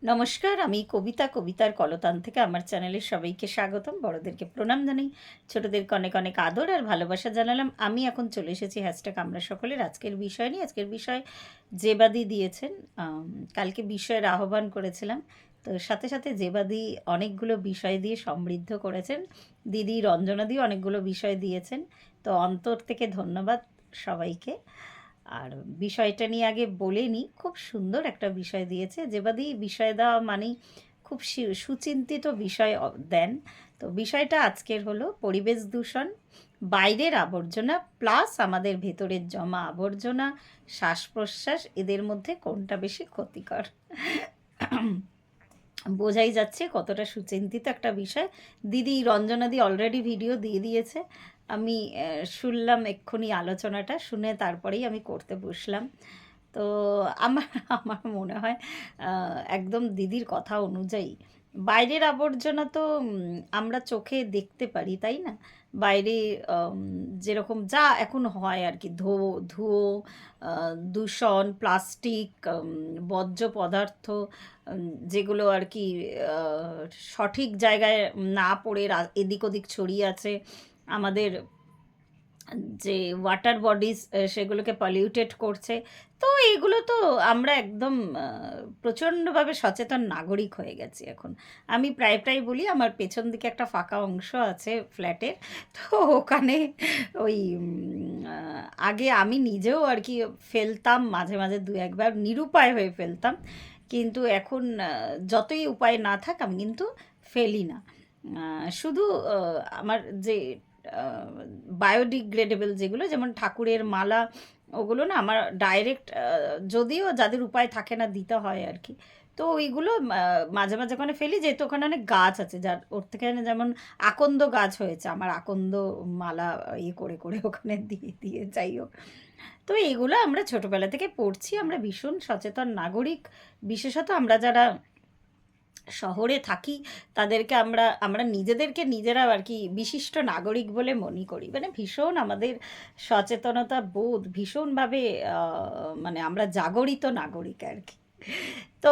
নমস্কার, আমি কবিতা, কবিতার কলতান থেকে আমার চ্যানেলে সবাইকে স্বাগতম। বড়দেরকে প্রণাম জানাই, ছোটদেরকে অনেক অনেক আদর আর ভালোবাসা জানালাম। আমি এখন চলে এসেছি হ্যাশট্যাগ আমরা সকলের আজকের বিষয় নিয়ে। আজকের বিষয় জেবাদি দিয়েছেন। কালকে বিষয়ের আহ্বান করেছিলাম, তো সাথে সাথে জেবাদি অনেকগুলো বিষয় দিয়ে সমৃদ্ধ করেছেন। দিদি রঞ্জনাদিও অনেকগুলো বিষয় দিয়েছেন, তো অন্তর থেকে ধন্যবাদ সবাইকে। আর বিষয়টা নিয়ে আগে বলে নিই, খুব সুন্দর একটা বিষয় দিয়েছে যেবাদি। বিষয় দেওয়া মানেই খুব সুচিন্তিত বিষয় দেন। তো বিষয়টা আজকের হলো পরিবেশ দূষণ, বাইরের আবর্জনা প্লাস আমাদের ভেতরের জমা আবর্জনা, শ্বাস প্রশ্বাস, এদের মধ্যে কোনটা বেশি ক্ষতিকর। বোঝাই যাচ্ছে কতটা সুচিন্তিত একটা বিষয়। দিদি রঞ্জনাদি অলরেডি ভিডিও দিয়ে দিয়েছে, আমি শুনলাম এক্ষুনি আলোচনাটা, শুনে তারপরেই আমি করতে বসলাম। তো আমার আমার মনে হয় একদম দিদির কথা অনুযায়ী বাইরের আবর্জনা তো আমরা চোখে দেখতে পারি, তাই না? বাইরে যেরকম যা এখন হয় আর কি, ধুয়ো, দূষণ, প্লাস্টিক, বর্জ্য পদার্থ, যেগুলো আর কি সঠিক জায়গায় না পড়ে এদিক ওদিক ছড়িয়ে আছে, আমাদের যে ওয়াটার বডিজ সেগুলোকে পলিউটেড করছে। তো এগুলো তো আমরা একদম প্রচণ্ডভাবে সচেতন নাগরিক হয়ে গেছি এখন। আমি প্রায় প্রায় বলি, আমার পেছন দিকে একটা ফাঁকা অংশ আছে ফ্ল্যাটের, তো ওখানে ওই আগে আমি নিজেও আর কি ফেলতাম, মাঝে মাঝে দু একবার নিরুপায় হয়ে ফেলতাম, কিন্তু এখন যতই উপায় না থাক আমি কিন্তু ফেলি না। শুধু আমার যে বায়োডিগ্রেডেবল যেগুলো, যেমন ঠাকুরের মালা, ওগুলো না আমার ডাইরেক্ট, যদিও যাদের উপায় থাকে না দিতে হয় আর কি, তো ওইগুলো মাঝে মাঝে ওখানে ফেলি, যেহেতু ওখানে অনেক গাছ আছে, যার ওর থেকে যেমন আকন্দ গাছ হয়েছে, আমার আকন্দ মালা ইয়ে করে করে ওখানে দিয়ে দিয়ে, যাই হোক। তো এইগুলো আমরা ছোটোবেলা থেকে পড়ছি, আমরা ভীষণ সচেতন নাগরিক। বিশেষত আমরা যারা শহরে থাকি, তাদেরকে আমরা আমরা নিজেদেরকে নিজেরা আর কি বিশিষ্ট নাগরিক বলে মনে করি, মানে ভীষণ আমাদের সচেতনতা বোধ ভীষণভাবে, মানে আমরা জাগরিত নাগরিক আর কি। তো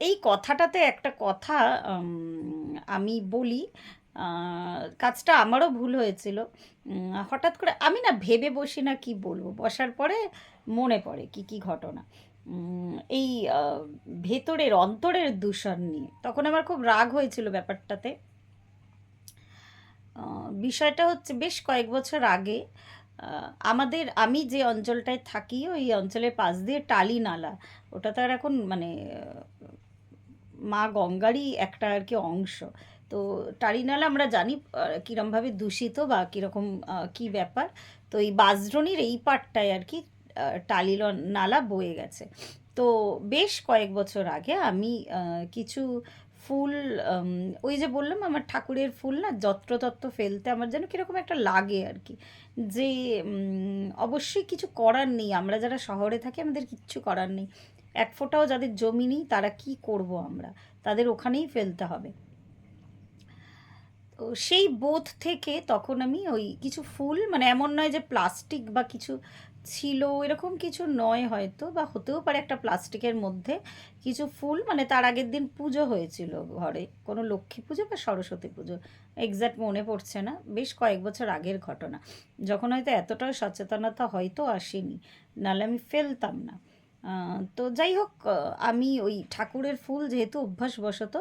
এই কথাটাতে একটা কথা আমি বলি। কাজটা আমারও ভুল হয়েছিল। হঠাৎ করে আমি না ভেবে বসি না কি বলবো, বসার পরে মনে পড়ে কি কি ঘটনা। এই ভেতরের অন্তরের দূষণ নিয়ে তখন আমার খুব রাগ হয়েছিল ব্যাপারটাতে। বিষয়টা হচ্ছে বেশ কয়েক বছর আগে, আমি যে অঞ্চলটায় থাকি ওই অঞ্চলের পাশ দিয়ে টালি নালা, ওটা তো আর এখন মানে মা গঙ্গারই একটা আর কি অংশ। তো টালি নালা আমরা জানি কীরমভাবে দূষিত বা কীরকম কী ব্যাপার। তো এই বাঁশদ্রোণীর এই পাটটায় আর কি টালি নালা বয়ে গেছে। তো বেশ কয়েক বছর আগে আমি কিছু ফুল, ওই যে বললাম আমার ঠাকুরের ফুল না যত্রতত্র ফেলতে আমার যেন কীরকম একটা লাগে আর কি, যে অবশ্যই কিছু করার নেই, আমরা যারা শহরে থাকি আমাদের কিচ্ছু করার নেই, এক ফোঁটাও যাদের জমি নেই তারা কি করব, আমরা তাদের ওখানেই ফেলতে হবে। তো সেই বোধ থেকে তখন আমি ওই কিছু ফুল, মানে এমন নয় যে প্লাস্টিক বা কিছু ছিল, এরকম কিছু নয় হয়তো, বা হতেও পারে একটা প্লাস্টিকের মধ্যে কিছু ফুল, মানে তার আগের দিন পুজো হয়েছিল ঘরে, কোনো লক্ষ্মী পুজো বা সরস্বতী পুজো, এক্স্যাক্ট মনে পড়ছে না, বেশ কয়েক বছর আগের ঘটনা, যখন হয়তো এতটাও সচেতনতা হয়তো আসেনি, নাহলে আমি ফেলতাম না। তো যাই হোক, আমি ওই ঠাকুরের ফুল যেহেতু অভ্যাসবশত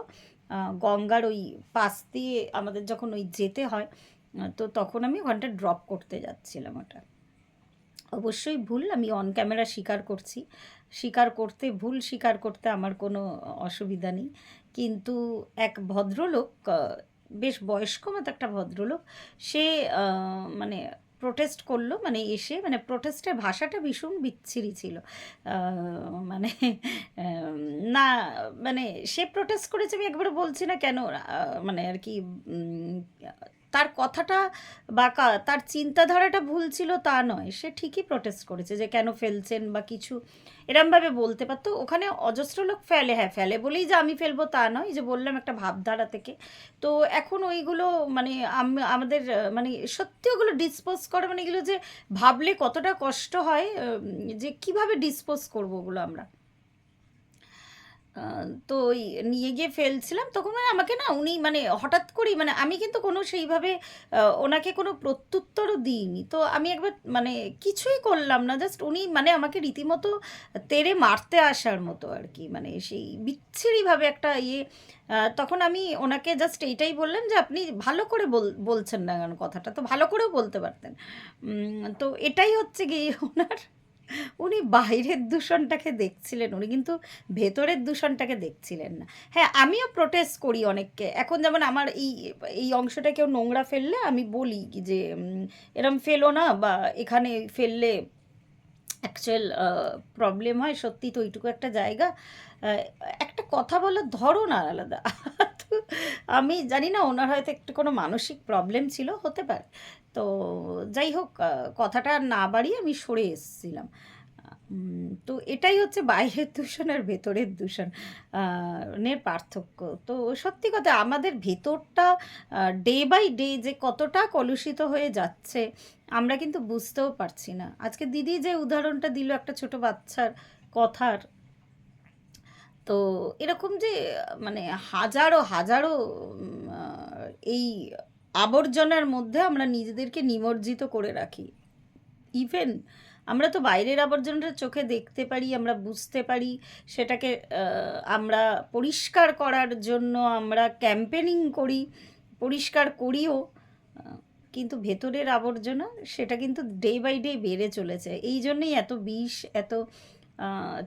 গঙ্গার ওই পাশ দিয়ে আমাদের যখন ওই যেতে হয়, তো তখন আমি ওখানটা ড্রপ করতে যাচ্ছিলাম। ওটা অবশ্যই ভুল, আমি অন ক্যামেরা স্বীকার করছি, স্বীকার করতে ভুল স্বীকার করতে আমার কোনো অসুবিধা নেই। কিন্তু এক ভদ্রলোক, বেশ বয়স্ক মতো একটা ভদ্রলোক, সে মানে প্রোটেস্ট করলো, মানে এসে, মানে প্রোটেস্টের ভাষাটা ভীষণ বিচ্ছিরি ছিল। মানে না, মানে সে প্রোটেস্ট করেছে, আমি একবারও বলছি না কেন, মানে আর কি তার কথাটা বা তার চিন্তাধারাটা ভুল ছিল তা নয়, সে ঠিকই প্রোটেস্ট করেছে যে কেন ফেলছেন বা কিছু, এরমভাবে বলতে পারতো। ওখানে অজস্র লোক ফেলে, হ্যাঁ ফেলে বলেই যে আমি ফেলবো তা নয়, যে বললাম একটা ভাবধারা থেকে। তো এখন ওইগুলো মানে আমাদের মানে সত্যি ওগুলো ডিসপোজ করে, মানে এগুলো যে ভাবলে কতটা কষ্ট হয়, যে কিভাবে ডিসপোজ করবো ওগুলো আমরা। তো ওই নিয়ে গিয়ে ফেলছিলাম তখন মানে আমাকে না উনি মানে হঠাৎ করেই মানে আমি কিন্তু কোনো সেইভাবে ওনাকে কোনো প্রত্যুত্তরও দিইনি, তো আমি একবার মানে কিছুই করলাম না, জাস্ট উনি মানে আমাকে রীতিমতো তেড়ে মারতে আসার মতো আর কি, মানে সেই বিচ্ছিরিভাবে একটা ইয়ে। তখন আমি ওনাকে জাস্ট এইটাই বললাম যে আপনি ভালো করে বলছেন না কেন, কথাটা তো ভালো করেও বলতে পারতেন। তো এটাই হচ্ছে গিয়ে ওনার, উনি বাইরের দূষণটাকে দেখছিলেন, উনি কিন্তু ভেতরের দূষণটাকে দেখছিলেন না। হ্যাঁ, আমিও প্রোটেস্ট করি অনেককে, এখন যেমন আমার এই এই অংশটা কেউ নোংরা ফেললে আমি বলি কি যে এরম ফেলো না, বা এখানে ফেললে অ্যাকচুয়াল প্রবলেম হয়, সত্যি তো ওইটুকু একটা জায়গা, আহ, একটা কথা বলার ধরন আর আলাদা। তো আমি জানি না ওনার হয়তো একটু কোনো মানসিক প্রবলেম ছিল, হতে পারে। তো যাই হোক, কথাটা আর না বাড়িয়ে আমি সরে এসেছিলাম। তো এটাই হচ্ছে বাইরের দূষণ আর ভেতরের দূষণ নের পার্থক্য। তো সত্যি কথা আমাদের ভেতরটা ডে বাই ডে যে কতটা কলুষিত হয়ে যাচ্ছে আমরা কিন্তু বুঝতেও পারছি না। আজকে দিদি যে উদাহরণটা দিল একটা ছোট বাচ্চার কথার, তো এরকম যে মানে হাজারো হাজারো এই আবর্জনার মধ্যে আমরা নিজেদেরকে নিমজ্জিত করে রাখি। ইভেন আমরা তো বাইরের আবর্জনাটা চোখে দেখতে পারি, আমরা বুঝতে পারি, সেটাকে আমরা পরিষ্কার করার জন্য আমরা ক্যাম্পেনিং করি, পরিষ্কার করিও, আহ, কিন্তু ভেতরের আবর্জনা সেটা কিন্তু ডে বাই ডে বেড়ে চলেছে। এই জন্যই এত বিষ, এত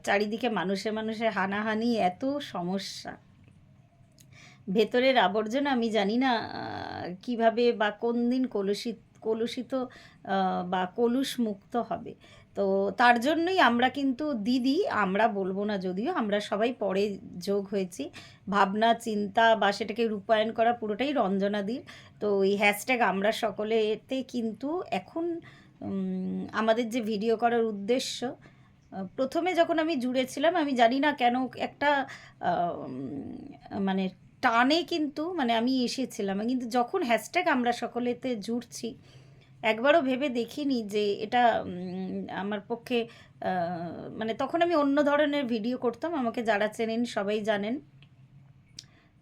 চারিদিকে মানুষে মানুষে হানাহানি, এত সমস্যা। ভেতরের আবর্জনা আমি জানি না কিভাবে বা কোন দিন কলুষিত কলুষিত বা কলুষ মুক্ত হবে। তো তার জন্যই আমরা কিন্তু দিদি, আমরা বলবো না যদিও, আমরা সবাই পরে যোগ হয়েছি, ভাবনা চিন্তা বা সেটাকে রূপায়ণ করা পুরোটাই রঞ্জনাদির। তো এই হ্যাশট্যাগ আমরা সকলেতে কিন্তু এখন আমাদের যে ভিডিও করার উদ্দেশ্য, প্রথমে যখন আমি জুড়েছিলাম আমি জানি না কেন একটা মানে টানে কিন্তু মানে আমি এসেছিলাম, কিন্তু যখন হ্যাশট্যাগ আমরা সকলেতে জুড়ছি একবারও ভেবে দেখিনি যে এটা আমার পক্ষে মানে তখন আমি অন্য ধরনের ভিডিও করতাম, আমাকে যারা চেনেন সবাই জানেন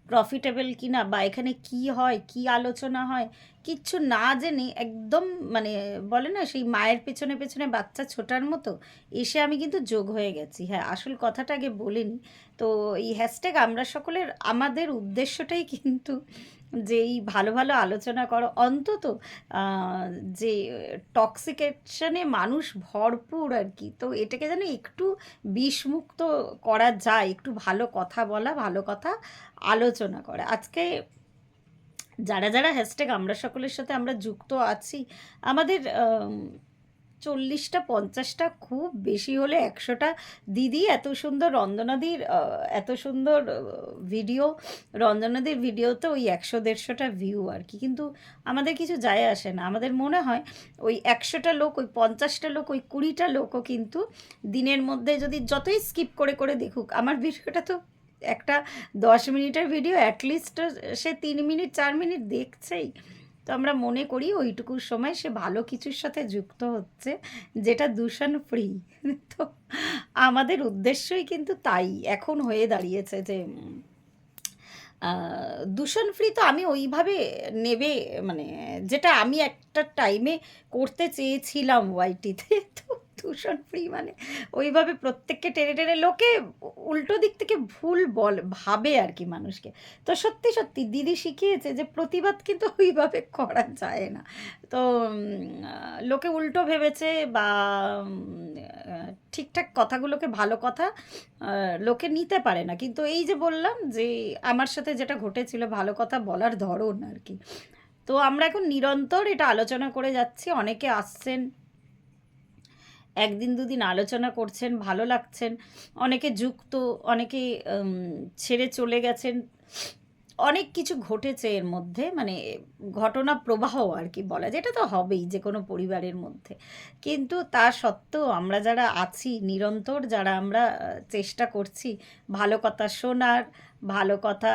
প্রফিটেবল কি না বা এখানে কি হয় কি আলোচনা হয় কিচ্ছু না জেনে একদম মানে বলে না সেই মায়ের পেছনে পেছনে বাচ্চা ছোটার মতো এসে আমি কিন্তু যোগ হয়ে গেছি। হ্যাঁ, আসল কথাটা আগে বলিনি। তো এই হ্যাশট্যাগ আমরা সকলের আমাদের উদ্দেশ্যটাই কিন্তু যে এই ভালো ভালো আলোচনা করো, অন্তত যে টক্সিকেশনে মানুষ ভরপুর আর কি, তো এটাকে যেন একটু বিষমুক্ত করা যায়, একটু ভালো কথা বলা, ভালো কথা আলোচনা করা। আজকে যারা যারা হ্যাশট্যাগ আমরা সকলের সাথে আমরা যুক্ত আছি, আমাদের 40টা 50টা খুব বেশি হলে 100টা দিদি এত সুন্দর রঞ্জনাদির এত সুন্দর ভিডিও, রঞ্জনাদির ভিডিওতে ওই 100-150টা ভিউ আর কি, কিন্তু আমাদের কিছু যায় আসে না। আমাদের মনে হয় ওই 100টা লোক, ওই 50টা লোক, ওই 20টা লোকও কিন্তু দিনের মধ্যে যদি যতই স্কিপ করে করে দেখুক, আমার ভিডিওটা তো একটা 10 মিনিটের ভিডিও, অ্যাটলিস্ট সে 3 মিনিট 4 মিনিট দেখছেই। তো আমরা মনে করি ওইটুকু সময় সে ভালো কিছুর সাথে যুক্ত হচ্ছে, যেটা দূষণ ফ্রি। তো আমাদের উদ্দেশ্যই কিন্তু তাই এখন হয়ে দাঁড়িয়েছে যে দূষণ ফ্রি তো আমি ওইভাবে নেবে মানে যেটা আমি একটা টাইমে করতে চেয়েছিলাম ওয়াইটিতে। তো দূষণ ফ্রি মানে ওইভাবে প্রত্যেককে টেনে টেনে লোকে উল্টো দিক থেকে ভুল ভাবে আর কি মানুষকে। তো সত্যি সত্যি দিদি শিখিয়েছে যে প্রতিবাদ কিন্তু ওইভাবে করা যায় না। তো লোকে উল্টো ভেবেছে বা ঠিকঠাক কথাগুলোকে ভালো কথা লোকে নিতে পারে না, কিন্তু এই যে বললাম যে আমার সাথে যেটা ঘটেছিল ভালো কথা বলার ধরন আর কি, তো আমরা এখন নিরন্তর এটা আলোচনা করে যাচ্ছি, অনেকে আসছেন একদিন দুদিন আলোচনা করছেন, ভালো লাগছেন, অনেকে যুক্ত, অনেকে ছেড়ে চলে গেছেন, অনেক কিছু ঘটেছে এর মধ্যে, মানে ঘটনা প্রবাহ আর কি বলা যায়, এটা তো হবেই যে কোনো পরিবারের মধ্যে। কিন্তু তা সত্ত্বেও আমরা যারা আছি নিরন্তর, যারা আমরা চেষ্টা করছি ভালো কথা শোনার, ভালো কথা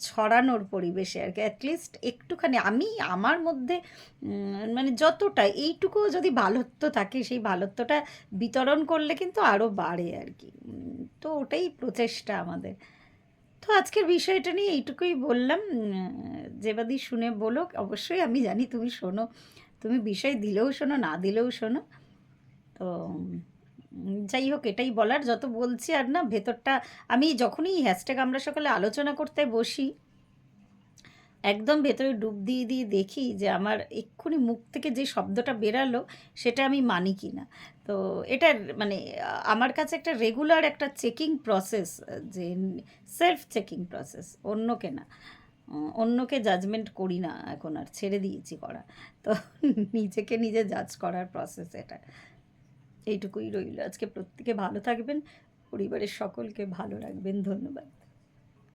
ছড়ানোর পরিবেশে আর কি, অ্যাটলিস্ট একটুখানি আমি আমার মধ্যে মানে যতটা এইটুকু যদি ভালোত্ব থাকে, সেই ভালোত্বটা বিতরণ করলে কিন্তু আরও বাড়ে আর কি। তো ওটাই প্রচেষ্টা আমাদের। তো আজকের বিষয়টা নিয়ে এইটুকুই বললাম। যেবাদি শুনে বলো, অবশ্যই আমি জানি তুমি শোনো, তুমি বিষয় দিলেও শোনো, না দিলেও শোনো। তো যাই হোক, এটাই বলার, যত বলছি আর না ভেতরটা, আমি যখনই হ্যাশট্যাগ আমরা সকালে আলোচনা করতে বসি, একদম ভেতরে ডুব দিয়ে দিয়ে দেখি যে আমার এক্ষুনি মুখ থেকে যে শব্দটা বেরালো সেটা আমি মানি কি না। তো এটা মানে আমার কাছে একটা রেগুলার একটা চেকিং প্রসেস, যে সেলফ চেকিং প্রসেস, অন্যকে না। অন্যকে জাজমেন্ট করি না এখন, আর ছেড়ে দিয়েছি করা। তো নিজেকে নিজে জাজ করার প্রসেস এটা। এইটুকুই রইল আজকে। প্রত্যেকে ভালো থাকবেন, পরিবারের সকলকে ভালো রাখবেন। ধন্যবাদ।